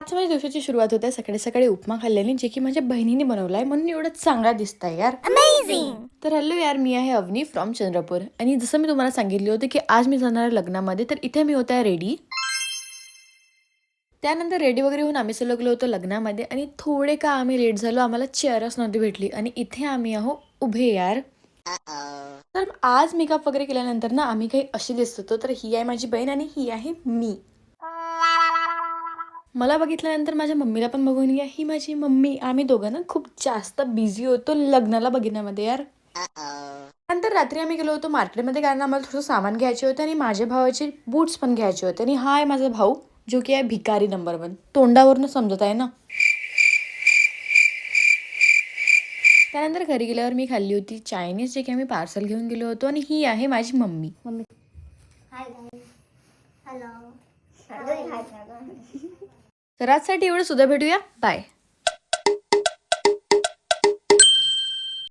आज माझ्या दिवसाची सुरुवात होते सकाळी सकाळी उपमा खाल्ल्याने, जे की माझ्या बहिणीने बनवलाय म्हणून एवढं चांगला दिसतंय यार. अमेझिंग. तर हॅलो यार, मी आहे अवनी फ्रॉम चंद्रपूर आणि जसं मी तुम्हाला सांगितले होते की आज मी जाणार आहे लग्नामध्ये, तर इथे मी होते रेडी. त्यानंतर रेडी वगैरे होऊन आम्ही सगळे होतो लग्नामध्ये आणि थोडे का आम्ही लेट झालो, आम्हाला चेअरच नव्हती भेटली आणि इथे आम्ही आहो उभे यार. तर आज मेकअप वगैरे केल्यानंतर ना आम्ही काही अशी दिसत होतो. तर ही आहे माझी बहीण आणि ही आहे मी. मला बघितल्यानंतर माझ्या मम्मीला पण बघून घ्या, ही माझी मम्मी. आम्ही दोघं ना खूप जास्त बिझी होतो लग्नाला बघण्यामध्ये यार. नंतर रात्री आम्ही गेलो होतो मार्केटमध्ये, कारण आम्हाला थोडं सामान घ्यायचे होते आणि माझ्या भावाचे बूट्स पण घ्यायचे होते. आणि हा आहे माझा भाऊ, जो की आहे भिकारी नंबर 1. तोंडावरनं समजत आहे ना. त्यानंतर घरी गेल्यावर मी खाल्ली होती चायनीज, जे की आम्ही पार्सल घेऊन गेलो होतो. आणि ही आहे माझी मम्मी. Hi guys. हॅलो. तर आजसाठी एवढं सुद्धा. भेटूया. बाय.